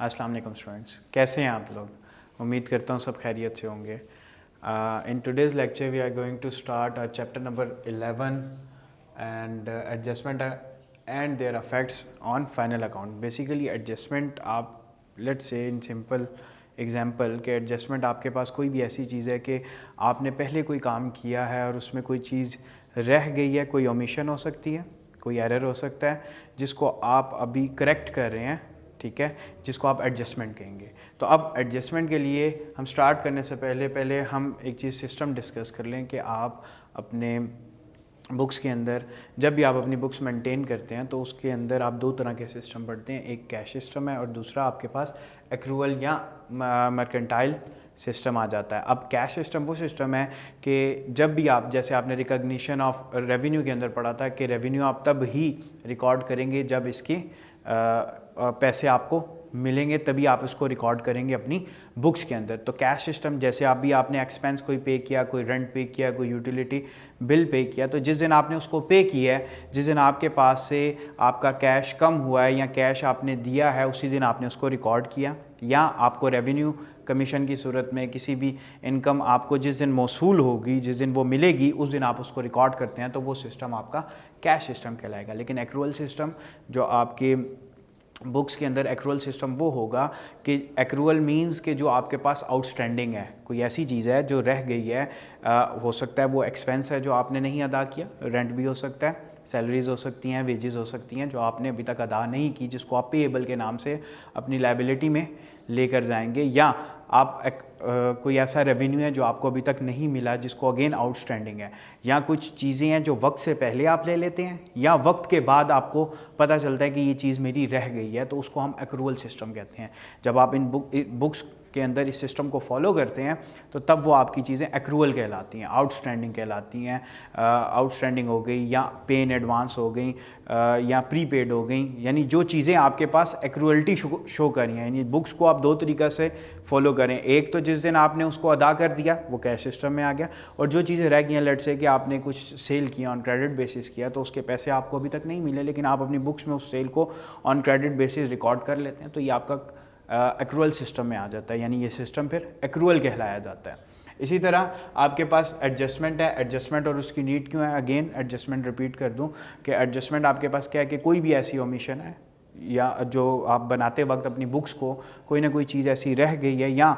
अस्सलाम वालेकुम स्टूडेंट्स, कैसे हैं आप लोग? उम्मीद करता हूँ सब खैरियत से होंगे। In today's lecture we are going to start chapter number 11 and adjustment and their effects on final account. Basically adjustment, आप let's say in simple example के एडजस्टमेंट आपके पास कोई भी ऐसी चीज़ है कि आपने पहले कोई काम किया है और उसमें कोई चीज़ रह गई है, कोई ओमिशन हो सकती है, कोई एरर हो सकता है जिसको आप अभी करेक्ट कर रहे हैं, ठीक है, जिसको आप एडजस्टमेंट कहेंगे। तो अब एडजस्टमेंट के लिए हम स्टार्ट करने से पहले हम एक चीज़ सिस्टम डिस्कस कर लें कि आप अपने बुक्स के अंदर जब भी आप अपनी बुक्स मेंटेन करते हैं तो उसके अंदर आप दो तरह के सिस्टम पढ़ते हैं, एक कैश सिस्टम है और दूसरा आपके पास एक्रूअल या मर्केंटाइल सिस्टम आ जाता है। अब कैश सिस्टम वो सिस्टम है कि जब भी आप, जैसे आपने रिकॉग्निशन ऑफ रेवेन्यू के अंदर पढ़ा था कि रेवेन्यू आप तब ही रिकॉर्ड करेंगे जब इसके पैसे आपको मिलेंगे, तभी आप इसको रिकॉर्ड करेंगे अपनी बुक्स के अंदर। तो कैश सिस्टम, जैसे अभी आपने एक्सपेंस कोई पे किया, कोई रेंट पे किया, कोई यूटिलिटी बिल पे किया, तो जिस दिन आपने उसको पे किया है, जिस दिन आपके पास से आपका कैश कम हुआ है या कैश आपने दिया है, उसी दिन आपने उसको रिकॉर्ड किया। या आपको रेवेन्यू कमीशन की सूरत में किसी भी इनकम आपको जिस दिन मौसूल होगी, जिस दिन वो मिलेगी, उस दिन आप उसको रिकॉर्ड करते हैं, तो वो सिस्टम आपका कैश सिस्टम कहलाएगा। लेकिन एक्रूअल सिस्टम जो आपके बुक्स के अंदर एक्रूअल सिस्टम वो होगा कि एक्रूअल मींस कि जो आपके पास आउटस्टैंडिंग है, कोई ऐसी चीज़ है जो रह गई है, हो सकता है वो एक्सपेंस है जो आपने नहीं अदा किया, रेंट भी हो सकता है, सैलरीज हो सकती हैं, वेजेस हो सकती हैं जो आपने अभी तक अदा नहीं की, जिसको आप पेएबल के नाम से अपनी लायबिलिटी में लेकर जाएंगे। या आप कोई ऐसा रेवेन्यू है जो आपको अभी तक नहीं मिला, जिसको अगेन आउटस्टैंडिंग है। या कुछ चीज़ें हैं जो वक्त से पहले आप ले लेते हैं या वक्त के बाद आपको पता चलता है कि ये चीज़ मेरी रह गई है, तो उसको हम एक्रूअल सिस्टम कहते हैं। जब आप इन बुक्स के अंदर इस सिस्टम को फॉलो करते हैं तो तब वो आपकी चीज़ें एक्रूअल कहलाती हैं, आउटस्टैंडिंग कहलाती हैं। आउटस्टैंडिंग हो गई या पे इन एडवांस हो गई या प्रीपेड हो गई, यानी जो चीज़ें आपके पास एक्रूअलिटी शो कर रही हैं। यानी बुक्स को आप दो तरीक़ा से फॉलो करें, एक तो जिस दिन आपने उसको अदा कर दिया वो कैश सिस्टम में आ गया, और जो चीज़ें रह गई हैं, लेट्स से कि आपने कुछ सेल किया, ऑन क्रेडिट बेसिस किया, तो उसके पैसे आपको अभी तक नहीं मिले, लेकिन आप अपनी बुक्स में उस सेल को ऑन क्रेडिट बेसिस रिकॉर्ड कर लेते हैं, तो ये आपका एक्रूअल सिस्टम में आ जाता है, यानी ये सिस्टम फिर एक्रूअल कहलाया जाता है। इसी तरह आपके पास एडजस्टमेंट है। एडजस्टमेंट और उसकी नीड क्यों है? अगेन एडजस्टमेंट रिपीट कर दूं कि एडजस्टमेंट आपके पास क्या है कि कोई भी ऐसी ओमिशन है या जो आप बनाते वक्त अपनी बुक्स को कोई ना कोई चीज़ ऐसी रह गई है, या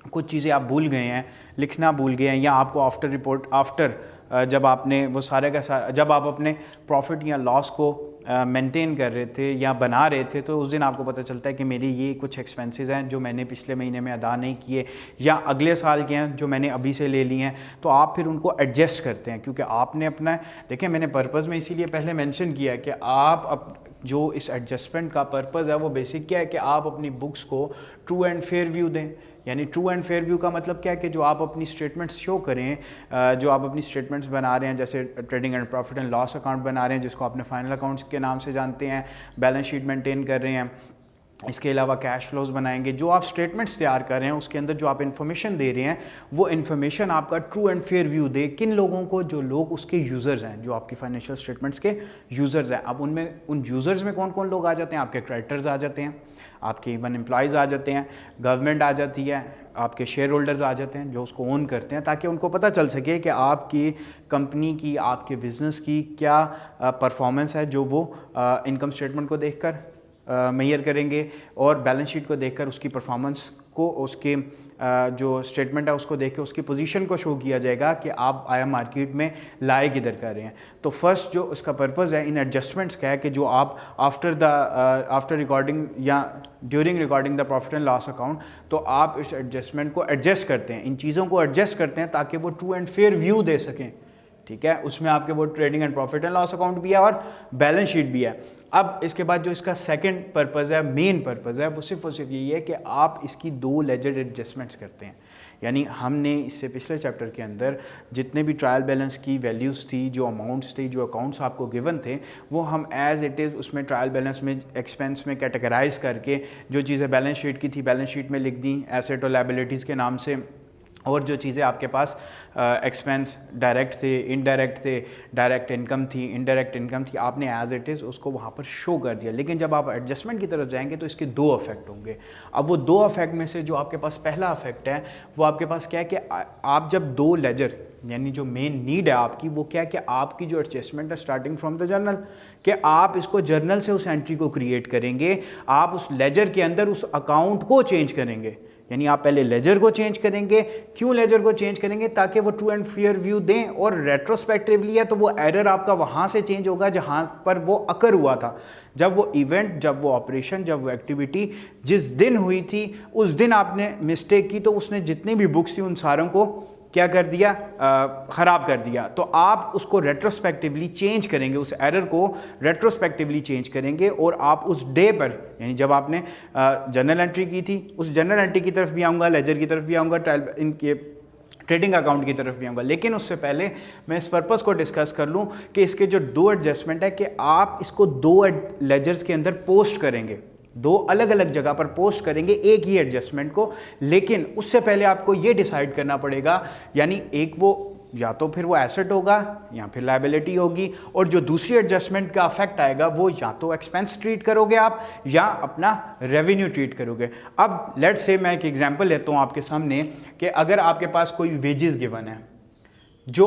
कुछ चीज़ें आप भूल गए हैं, लिखना भूल गए हैं, या आपको आफ्टर जब आपने वो सारे का सारा, जब आप अपने प्रॉफिट या लॉस को मेंटेन कर रहे थे या बना रहे थे, तो उस दिन आपको पता चलता है कि मेरी ये कुछ एक्सपेंसेस हैं जो मैंने पिछले महीने में अदा नहीं किए या अगले साल के हैं जो मैंने अभी से ले लिए हैं, तो आप फिर उनको एडजस्ट करते हैं, क्योंकि आपने अपना, देखिए मैंने पर्पज़ में इसीलिए पहले मेंशन किया कि आप जो इस एडजस्टमेंट का पर्पज़ है वो बेसिक क्या है कि आप अपनी बुक्स को ट्रू एंड फेयर व्यू दें। यानी ट्रू एंड फेयर व्यू का मतलब क्या है कि जो आप अपनी स्टेटमेंट्स शो करें, जो आप अपनी स्टेटमेंट्स बना रहे हैं, जैसे trading and profit and loss account बना रहे हैं, जिसको आपने फाइनल अकाउंट्स के नाम से जानते हैं, बैलेंस शीट मेंटेन कर रहे हैं, इसके अलावा कैश फ्लोज बनाएंगे, जो आप स्टेटमेंट्स तैयार कर रहे हैं उसके अंदर जो आप इन्फॉर्मेशन दे रहे हैं वो इन्फॉर्मेशन आपका ट्रू एंड फेयर व्यू दे। किन लोगों को? जो लोग उसके यूज़र्स हैं, जो आपकी फाइनेंशियल स्टेटमेंट्स के यूज़र्स हैं। अब उनमें, उन यूज़र्स में कौन कौन लोग आ जाते हैं? आपके क्रेडिटर्स आ जाते हैं, आपके इवन एम्प्लॉयज़ आ जाते हैं, गवर्नमेंट आ जाती है, आपके शेयर होल्डर्स आ जाते हैं जो उसको ओन करते हैं, ताकि उनको पता चल सके कि आपकी कंपनी की, आपके बिज़नेस की क्या परफॉर्मेंस है, जो वो इनकम स्टेटमेंट को देखकर मेजर करेंगे, और बैलेंस शीट को देखकर उसकी परफॉर्मेंस को, उसके जो स्टेटमेंट है उसको देख के उसकी पोजीशन को शो किया जाएगा कि आप आया मार्केट में लाए किधर कर रहे हैं। तो फर्स्ट जो उसका पर्पज़ है इन एडजस्टमेंट्स का है कि जो आप आफ्टर रिकॉर्डिंग या during recording the profit and loss account, तो आप इस एडजस्टमेंट को एडजस्ट करते हैं, इन चीज़ों को एडजस्ट करते हैं ताकि वो ट्रू एंड फेयर व्यू दे सकें, ठीक है। उसमें आपके वो trading and profit and loss account भी है और बैलेंस शीट भी है। अब इसके बाद जो इसका सेकंड पर्पज़ है, मेन पर्पज़ है, वो सिर्फ और सिर्फ यही है कि आप इसकी दो लेजर एडजस्टमेंट्स करते हैं। यानी हमने इससे पिछले चैप्टर के अंदर जितने भी ट्रायल बैलेंस की वैल्यूज़ थी, जो अमाउंट्स थी, जो अकाउंट्स आपको गिवन थे, वो हम एज़ इट इज़ उसमें ट्रायल बैलेंस में एक्सपेंस में कैटेगराइज करके जो चीज़ें बैलेंस शीट की थी बैलेंस शीट में लिख दी, एसेट और लायबिलिटीज़ के नाम से, और जो चीज़ें आपके पास एक्सपेंस डायरेक्ट थे, इनडायरेक्ट थे, डायरेक्ट इनकम थी, इनडायरेक्ट इनकम थी, आपने एज इट इज़ उसको वहाँ पर शो कर दिया। लेकिन जब आप एडजस्टमेंट की तरफ जाएंगे तो इसके दो अफेक्ट होंगे। अब वो दो अफेक्ट में से जो आपके पास पहला अफेक्ट है वो आपके पास क्या है कि आप जब दो लेजर यानी जो मेन नीड है आपकी वो क्या है कि आपकी जो एडजस्टमेंट है स्टार्टिंग फ्रॉम द जर्नल, कि आप इसको जर्नल से उस एंट्री को क्रिएट करेंगे, आप उस लेजर के अंदर उस अकाउंट को चेंज करेंगे। यानी आप पहले लेजर को चेंज करेंगे। क्यों लेजर को चेंज करेंगे? ताकि वो ट्रू एंड फेयर व्यू दें, और रेट्रोस्पेक्टिवली है तो वो एरर आपका वहाँ से चेंज होगा जहाँ पर वो अकर हुआ था। जब वो इवेंट, जब वो ऑपरेशन, जब वो एक्टिविटी जिस दिन हुई थी उस दिन आपने मिस्टेक की तो उसने जितनी भी बुक्स थी उन सारों को क्या कर दिया? ख़राब कर दिया। तो आप उसको रेट्रोस्पेक्टिवली चेंज करेंगे, उस एरर को रेट्रोस्पेक्टिवली चेंज करेंगे, और आप उस डे पर यानी जब आपने जर्नल एंट्री की थी उस जर्नल एंट्री की तरफ भी आऊँगा, लेजर की तरफ भी आऊँगा, इनके ट्रेडिंग अकाउंट की तरफ भी आऊँगा। लेकिन उससे पहले मैं इस पर्पज़ को डिस्कस कर लूँ कि इसके जो दो एडजस्टमेंट है कि आप इसको दो लेजर्स के अंदर पोस्ट करेंगे, दो अलग अलग जगह पर पोस्ट करेंगे एक ही एडजस्टमेंट को। लेकिन उससे पहले आपको ये डिसाइड करना पड़ेगा, यानी एक वो या तो फिर वो एसेट होगा या फिर लायबिलिटी होगी, और जो दूसरी एडजस्टमेंट का अफेक्ट आएगा वो या तो एक्सपेंस ट्रीट करोगे आप या अपना रेवेन्यू ट्रीट करोगे। अब लेट्स से मैं एक एग्जांपल लेता हूँ आपके सामने कि अगर आपके पास कोई वेजेस गिवन है, जो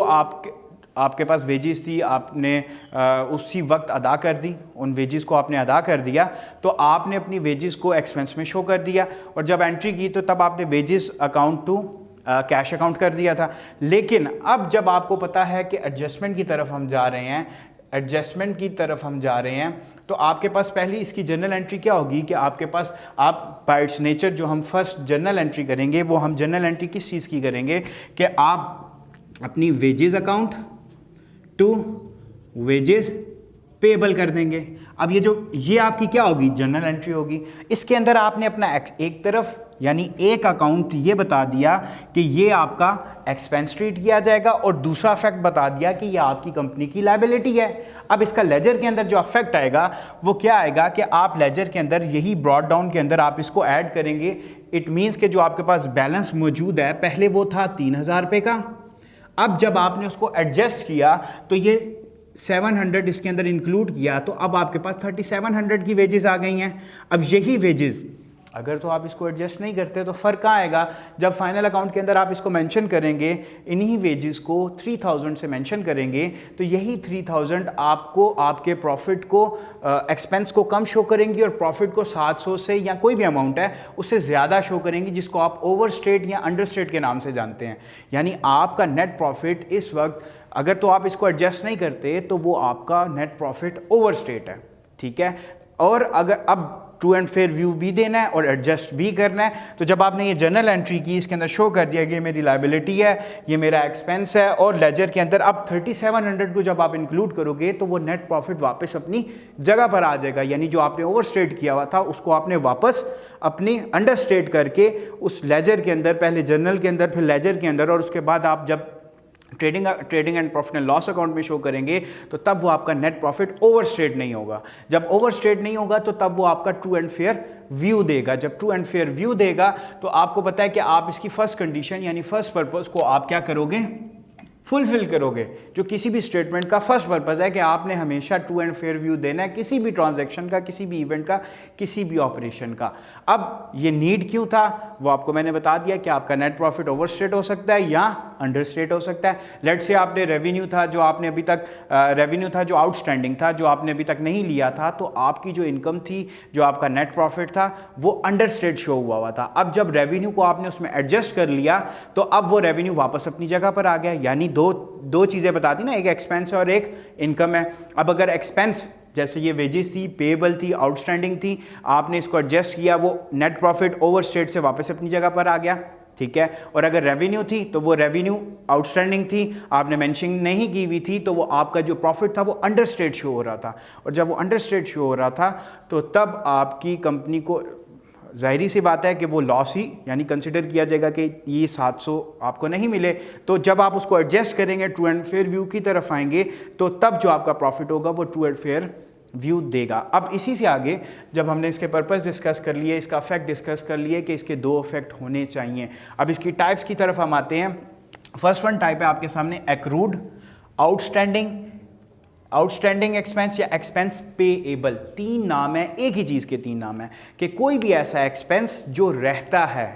आपके पास वेजेस थी, आपने उसी वक्त अदा कर दी, उन वेजेस को आपने अदा कर दिया, तो आपने अपनी वेजेस को एक्सपेंस में शो कर दिया, और जब एंट्री की तो तब आपने wages account to cash account कर दिया था। लेकिन अब जब आपको पता है कि एडजस्टमेंट की तरफ हम जा रहे हैं, तो आपके पास पहली इसकी जर्नल एंट्री क्या होगी कि आपके पास आप बाय इट्स नेचर जो हम फर्स्ट जर्नल एंट्री करेंगे वो हम जर्नल एंट्री किस चीज़ की करेंगे कि आप अपनी wages account to wages payable कर देंगे। अब ये आपकी क्या होगी? जर्नल एंट्री होगी। इसके अंदर आपने अपना एक तरफ यानी एक अकाउंट ये बता दिया कि ये आपका एक्सपेंस ट्रीट किया जाएगा, और दूसरा अफेक्ट बता दिया कि ये आपकी कंपनी की लायबिलिटी है। अब इसका लेजर के अंदर जो अफेक्ट आएगा वो क्या आएगा कि आप लेजर के अंदर यही ब्रॉड डाउन के अंदर आप इसको ऐड करेंगे। इट मीन्स कि जो आपके पास बैलेंस मौजूद है पहले वो था 3000 रुपये का, अब जब आपने उसको एडजस्ट किया तो ये 700 इसके अंदर इंक्लूड किया, तो अब आपके पास 3700 की वेजेस आ गई हैं। अब यही वेजेस अगर तो आप इसको एडजस्ट नहीं करते तो फ़र्क कहाँ आएगा? जब फाइनल अकाउंट के अंदर आप इसको मेंशन करेंगे, इन्हीं वेजेस को 3000 से मेंशन करेंगे, तो यही 3000 आपको आपके प्रॉफिट को एक्सपेंस को कम शो करेंगी, और प्रॉफिट को 700 से या कोई भी अमाउंट है उससे ज़्यादा शो करेंगी, जिसको आप ओवरस्टेट या अंडरस्टेट के नाम से जानते हैं। यानी आपका नेट प्रॉफिट इस वक्त अगर तो आप इसको एडजस्ट नहीं करते तो वो आपका नेट प्रॉफिट ओवरस्टेट है, ठीक है। और अगर अब ट्रू एंड फेयर व्यू भी देना है और एडजस्ट भी करना है, तो जब आपने ये जर्नल एंट्री की इसके अंदर शो कर दिया कि ये मेरी लायबिलिटी है, ये मेरा एक्सपेंस है, और लेजर के अंदर अब 3700 को जब आप इंक्लूड करोगे तो वो नेट प्रॉफिट वापस अपनी जगह पर आ जाएगा। यानी जो आपने ओवरस्टेट किया हुआ था उसको आपने वापस अपनी अंडरस्टेट करके उस लेजर के अंदर, पहले जर्नल के अंदर फिर लेजर के अंदर, और उसके बाद आप जब trading and profit and loss account में शो करेंगे तो तब वो आपका नेट प्रॉफिट ओवरस्टेट नहीं होगा। जब ओवरस्टेट नहीं होगा तो तब वो आपका ट्रू एंड फेयर व्यू देगा। जब ट्रू एंड फेयर व्यू देगा तो आपको पता है कि आप इसकी फर्स्ट कंडीशन यानी फर्स्ट पर्पस को आप क्या करोगे? फुलफिल करोगे। जो किसी भी स्टेटमेंट का फर्स्ट पर्पस है कि आपने हमेशा ट्रू एंड फेयर व्यू देना है किसी भी ट्रांजैक्शन का, किसी भी इवेंट का, किसी भी ऑपरेशन का। अब ये नीड क्यों था वो आपको मैंने बता दिया कि आपका नेट प्रॉफिट ओवरस्टेट हो सकता है या अंडरस्टेट हो सकता है। लेट से आपने रेवेन्यू था जो आपने अभी तक रेवेन्यू था जो आउटस्टैंडिंग था, जो आपने अभी तक नहीं लिया था, तो आपकी जो इनकम थी, जो आपका नेट प्रॉफिट था वो अंडरस्टेट शो हुआ था। अब जब रेवेन्यू को आपने उसमें एडजस्ट कर लिया तो अब वो रेवेन्यू वापस अपनी जगह पर आ गया। यानी दो चीज़ें बता दी ना, एक एक्सपेंस और एक इनकम है। अब अगर एक्सपेंस जैसे ये वेजेस थी, पेएबल थी, आउटस्टैंडिंग थी, आपने इसको एडजस्ट किया, वो नेट प्रॉफिट ओवरस्टेट से वापस अपनी जगह पर आ गया, ठीक है। और अगर रेवेन्यू थी तो वो रेवेन्यू आउटस्टैंडिंग थी, आपने मेंशन नहीं की हुई थी, तो वो आपका जो प्रॉफिट था वो अंडरस्टेट शो हो रहा था। और जब वो अंडरस्टेट शो हो रहा था तो तब आपकी कंपनी को ज़ाहिरी सी बात है कि वो लॉस ही यानी कंसिडर किया जाएगा कि ये 700 आपको नहीं मिले। तो जब आप उसको एडजस्ट करेंगे, ट्रू एंड फेयर व्यू की तरफ आएंगे, तो तब जो आपका प्रॉफिट होगा वो ट्रू एंड फेयर व्यू देगा। अब इसी से आगे जब हमने इसके पर्पस डिस्कस कर लिए, इसका इफेक्ट डिस्कस कर लिए कि इसके दो इफेक्ट होने चाहिए, अब इसकी टाइप्स की तरफ हम आते हैं। फर्स्ट वन टाइप है आपके सामने एक्रूड, आउटस्टैंडिंग एक्सपेंस या एक्सपेंस पेएबल। तीन नाम है, एक ही चीज़ के तीन नाम है कि कोई भी ऐसा एक्सपेंस जो रहता है,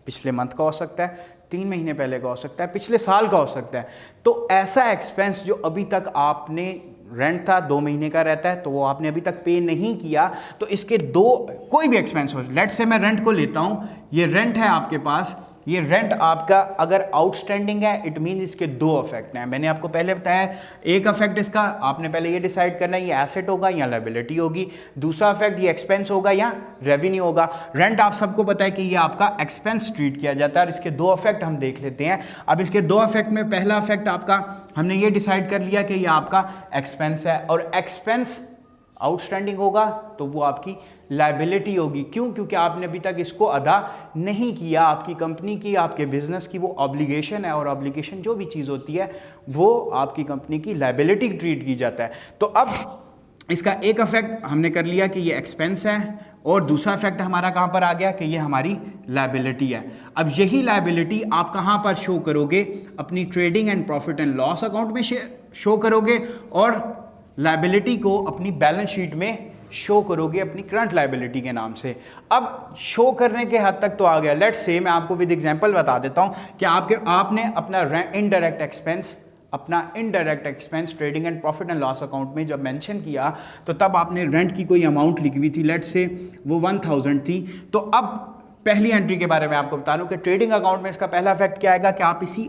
पिछले मंथ का हो सकता है, 3 महीने पहले का हो सकता है, पिछले साल का हो सकता है, तो ऐसा एक्सपेंस जो अभी तक आपने रेंट था 2 महीने का रहता है तो वो आपने अभी तक पे नहीं किया, तो इसके दो, कोई भी एक्सपेंस हो, लेट्स से मैं रेंट को लेता हूँ, ये रेंट है आपके पास, ये रेंट आपका अगर आउटस्टैंडिंग है इट मीन्स इसके दो अफेक्ट हैं। मैंने आपको पहले बताया, एक अफेक्ट इसका आपने पहले ये डिसाइड करना है ये एसेट होगा या लायबिलिटी होगी, दूसरा अफेक्ट ये एक्सपेंस होगा या रेवेन्यू होगा। रेंट आप सबको पता है कि ये आपका एक्सपेंस ट्रीट किया जाता है और इसके दो अफेक्ट हम देख लेते हैं। अब इसके दो अफेक्ट में पहला अफेक्ट आपका, हमने ये डिसाइड कर लिया कि ये आपका एक्सपेंस है और एक्सपेंस आउटस्टैंडिंग होगा तो वो आपकी लायबिलिटी होगी। क्यों? क्योंकि आपने अभी तक इसको अदा नहीं किया, आपकी कंपनी की, आपके बिजनेस की वो ऑब्लिगेशन है और ऑब्लिगेशन जो भी चीज़ होती है वो आपकी कंपनी की लायबिलिटी ट्रीट की जाता है। तो अब इसका एक अफेक्ट हमने कर लिया कि ये एक्सपेंस है और दूसरा इफेक्ट हमारा कहाँ पर आ गया कि ये हमारी लायबिलिटी है। अब यही लायबिलिटी आप कहाँ पर शो करोगे? अपनी trading and profit and loss account में शो करोगे और लायबिलिटी को अपनी बैलेंस शीट में शो करोगे अपनी करंट लायबिलिटी के नाम से। अब शो करने के हद तक तो आ गया। लेट्स से मैं आपको विद एग्जांपल बता देता हूँ कि आपने अपना indirect expense trading and profit and loss account में जब मेंशन किया तो तब आपने रेंट की कोई अमाउंट लिखी हुई थी, लेट्स से वो 1000 थी। तो अब पहली एंट्री के बारे में आपको बता दूं कि ट्रेडिंग अकाउंट में इसका पहला इफेक्ट क्या आएगा कि आप इसी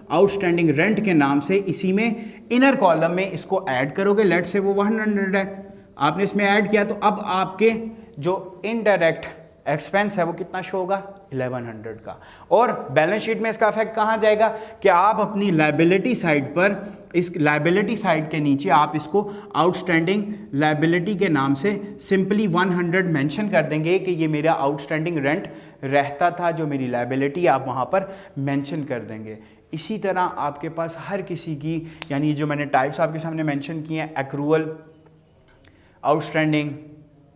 आउटस्टैंडिंग रेंट के नाम से इसी में इनर कॉलम में इसको ऐड करोगे। लेट्स से वो 100 है, आपने इसमें ऐड किया तो अब आपके जो इनडायरेक्ट एक्सपेंस है वो कितना शो होगा? 1100 का। और बैलेंस शीट में इसका इफेक्ट कहाँ जाएगा कि आप अपनी लायबिलिटी साइड पर, इस लायबिलिटी साइड के नीचे आप इसको आउटस्टैंडिंग लायबिलिटी के नाम से सिंपली 100 मेंशन कर देंगे कि ये मेरा आउटस्टैंडिंग रेंट रहता था, जो मेरी लायबिलिटी आप वहाँ पर मेंशन कर देंगे। इसी तरह आपके पास हर किसी की, यानी जो मैंने टाइप्स आपके सामने मेंशन किए हैं, एक्रूअल, आउटस्टैंडिंग,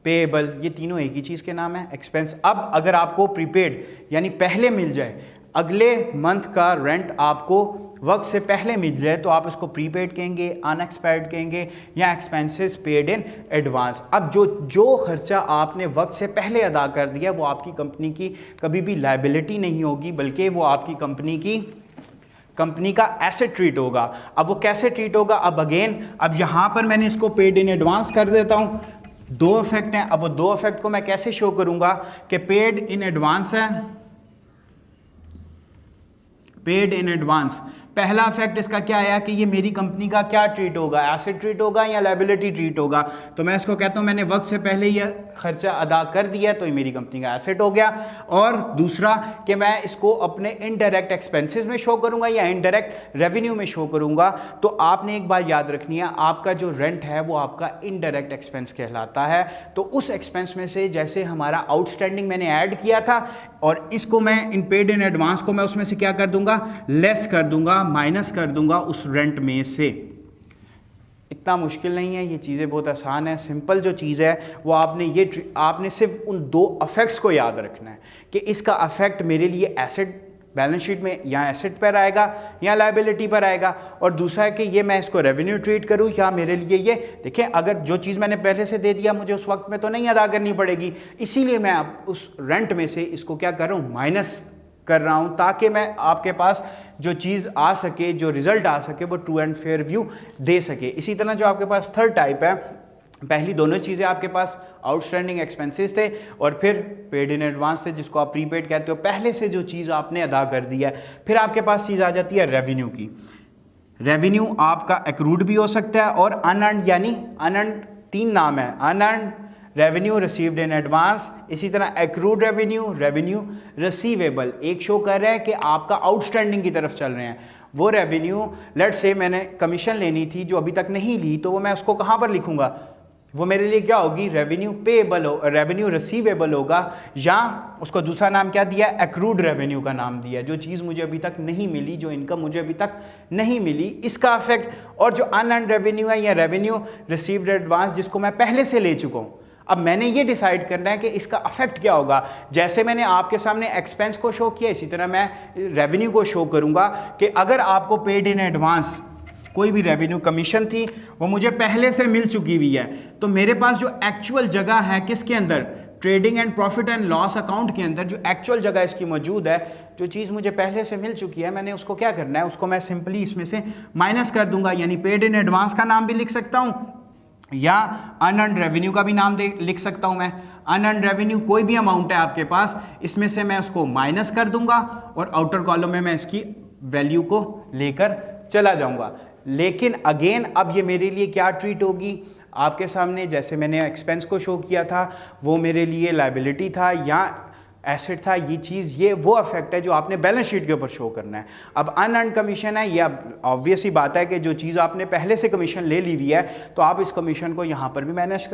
पेएबल, ये तीनों एक ही चीज़ के नाम है, एक्सपेंस। अब अगर आपको प्रीपेड यानी पहले मिल जाए, अगले मंथ का रेंट आपको वक्त से पहले मिल जाए तो आप इसको प्रीपेड कहेंगे, अनएक्सपायर्ड कहेंगे या एक्सपेंसेस पेड इन एडवांस। अब जो खर्चा आपने वक्त से पहले अदा कर दिया वो आपकी कंपनी की कभी भी लायबिलिटी नहीं होगी, बल्कि वो आपकी कंपनी का एसेट ट्रीट होगा। अब वो कैसे ट्रीट होगा? अब यहाँ पर मैंने इसको पेड इन एडवांस कर देता हूँ। दो इफेक्ट हैं। अब वो दो इफेक्ट को मैं कैसे शो करूंगा कि पेड इन एडवांस है, पेड इन एडवांस। पहला इफेक्ट इसका क्या आया कि ये मेरी कंपनी का क्या ट्रीट होगा? एसेट ट्रीट होगा या लायबिलिटी ट्रीट होगा? तो मैं इसको कहता हूं मैंने वक्त से पहले ये खर्चा अदा कर दिया तो ये मेरी कंपनी का एसेट हो गया। और दूसरा कि मैं इसको अपने इनडायरेक्ट एक्सपेंसेस में शो करूंगा या इनडायरेक्ट रेवेन्यू में शो करूंगा। तो आपने एक बात याद रखनी है, आपका जो रेंट है वो आपका इनडायरेक्ट एक्सपेंस कहलाता है। तो उस एक्सपेंस में से जैसे हमारा आउटस्टैंडिंग मैंने ऐड किया था और इसको मैं इन पेड इन एडवांस को मैं उसमें से क्या कर दूंगा? लेस कर दूंगा, माइनस कर दूंगा उस रेंट में से। इतना मुश्किल नहीं है, ये चीज़ें बहुत आसान है। सिंपल जो चीज़ है वो आपने सिर्फ उन दो अफेक्ट्स को याद रखना है कि इसका अफेक्ट मेरे लिए एसेट बैलेंस शीट में या एसेट पर आएगा या लायबिलिटी पर आएगा, और दूसरा है कि ये मैं इसको रेवेन्यू ट्रीट करूँ या मेरे लिए ये देखें, अगर जो चीज़ मैंने पहले से दे दिया मुझे उस वक्त में तो नहीं अदा करनी पड़ेगी, इसीलिए मैं अब उस रेंट में से इसको क्या कर रहा हूँ? माइनस कर रहा हूँ, ताकि मैं आपके पास जो चीज़ आ सके, जो रिजल्ट आ सके वो ट्रू एंड फेयर व्यू दे सके। इसी तरह जो आपके पास थर्ड टाइप है, पहली दोनों चीज़ें आपके पास आउटस्टैंडिंग एक्सपेंसेस थे और फिर पेड इन एडवांस थे, जिसको आप प्रीपेड कहते हो, पहले से जो चीज़ आपने अदा कर दिया है। फिर आपके पास चीज़ आ जाती है रेवेन्यू की। रेवेन्यू आपका एक्रूड भी हो सकता है और अनअर्न्ड, यानी अनअर्न्ड तीन नाम है, unearned, revenue received in advance, इसी तरह एक्रूड रेवेन्यू, रेवेन्यू रिसीवेबल। एक शो कर रहा है कि आपका आउटस्टैंडिंग की तरफ चल रहे हैं वो रेवेन्यू। लेट्स से मैंने कमीशन लेनी थी जो अभी तक नहीं ली, तो वो मैं उसको कहाँ पर लिखूंगा? वो मेरे लिए क्या होगी, रेवेन्यू पेएबल हो, रेवेन्यू रिसीवेबल होगा, या उसको दूसरा नाम क्या दिया, एक्रूड रेवेन्यू का नाम दिया, जो चीज़ मुझे अभी तक नहीं मिली, जो इनकम मुझे अभी तक नहीं मिली, इसका अफेक्ट। और जो अनअर्न्ड रेवेन्यू है या रेवेन्यू रिसीव्ड एडवांस, जिसको मैं पहले से ले चुका हूँ, अब मैंने ये डिसाइड करना है कि इसका अफेक्ट क्या होगा। जैसे मैंने आपके सामने एक्सपेंस को शो किया, इसी तरह मैं रेवेन्यू को शो करूँगा कि अगर आपको पेड इन एडवांस कोई भी रेवेन्यू कमीशन थी, वो मुझे पहले से मिल चुकी हुई है, तो मेरे पास जो एक्चुअल जगह है किसके अंदर, trading and profit and loss account के अंदर, जो एक्चुअल जगह इसकी मौजूद है, जो चीज़ मुझे पहले से मिल चुकी है, मैंने उसको क्या करना है, उसको मैं सिंपली इसमें से माइनस कर दूंगा। यानी पेड इन एडवांस का नाम भी लिख सकता हूँ, या अनअर्न्ड रेवेन्यू का भी नाम लिख सकता हूं मैं। अनअर्न्ड रेवेन्यू कोई भी अमाउंट है आपके पास, इसमें से मैं उसको माइनस कर दूंगा और आउटर कॉलम में मैं इसकी वैल्यू को लेकर चला जाऊंगा। लेकिन अगेन अब ये मेरे लिए क्या ट्रीट होगी, आपके सामने जैसे मैंने एक्सपेंस को शो किया था, वो मेरे लिए लायबिलिटी था या एसेट था, ये चीज़, ये वो अफेक्ट है जो आपने बैलेंस शीट के ऊपर शो करना है। अब अनअर्न्ड कमीशन है, ये अब ऑब्वियस ही बात है कि जो चीज़ आपने पहले से कमीशन ले ली हुई है, तो आप इस कमीशन को यहाँ पर भी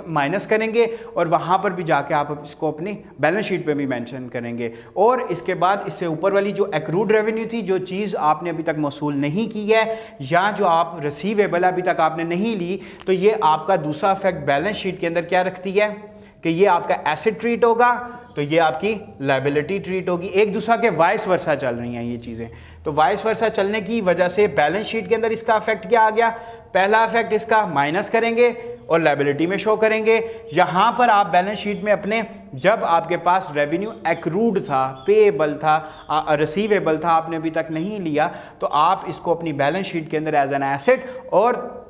माइनस करेंगे और वहाँ पर भी जाके आप इसको अपनी बैलेंस शीट पे भी मेंशन करेंगे। और इसके बाद इससे ऊपर वाली जो एक्रूड रेवेन्यू थी, जो चीज़ आपने अभी तक मौसूल नहीं की है या जो आप रिसीवेबल अभी तक आपने नहीं ली, तो ये आपका दूसरा अफेक्ट बैलेंस शीट के अंदर क्या रखती है कि ये आपका एसेट ट्रीट होगा, तो ये आपकी लायबिलिटी ट्रीट होगी। एक दूसरा के वाइस वर्सा चल रही हैं ये चीज़ें, तो वाइस वर्सा चलने की वजह से बैलेंस शीट के अंदर इसका अफेक्ट क्या आ गया, पहला अफेक्ट इसका माइनस करेंगे और लायबिलिटी में शो करेंगे। यहाँ पर आप बैलेंस शीट में अपने, जब आपके पास रेवेन्यू एक्रूड था, पेएबल था, रिसीवेबल था, आपने अभी तक नहीं लिया, तो आप इसको अपनी बैलेंस शीट के अंदर एज एन एसेट और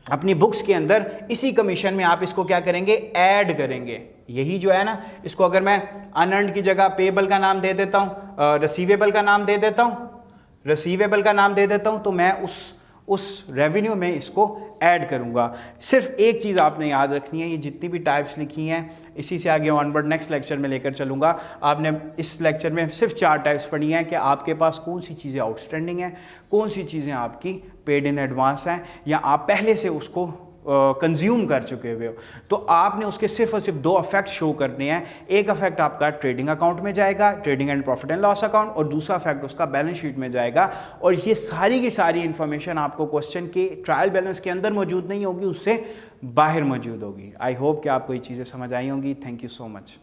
अपनी बुक्स के अंदर इसी कमीशन में आप इसको क्या करेंगे, ऐड करेंगे। यही जो है ना, इसको अगर मैं अनअर्न्ड की जगह पेएबल का नाम दे देता हूँ, रिसीवेबल का नाम दे देता हूँ, तो मैं उस रेवेन्यू में इसको ऐड करूँगा। सिर्फ एक चीज़ आपने याद रखनी है, ये जितनी भी टाइप्स लिखी हैं, इसी से आगे ऑनवर्ड नेक्स्ट लेक्चर में लेकर चलूँगा। आपने इस लेक्चर में सिर्फ 4 टाइप्स पढ़ी हैं कि आपके पास कौन सी चीज़ें आउटस्टैंडिंग हैं, कौन सी चीज़ें आपकी पेड इन एडवांस हैं या आप पहले से उसको कंज्यूम कर चुके हुए हो। तो आपने उसके सिर्फ और सिर्फ 2 अफेक्ट शो करने हैं। एक अफेक्ट आपका ट्रेडिंग अकाउंट में जाएगा, trading and profit and loss account, और दूसरा अफेक्ट उसका बैलेंस शीट में जाएगा। और ये सारी की सारी इंफॉर्मेशन आपको क्वेश्चन के ट्रायल बैलेंस के अंदर मौजूद नहीं होगी, उससे बाहर मौजूद होगी। आई होप कि आपको ये चीज़ें समझ आई होंगी। Thank you so much.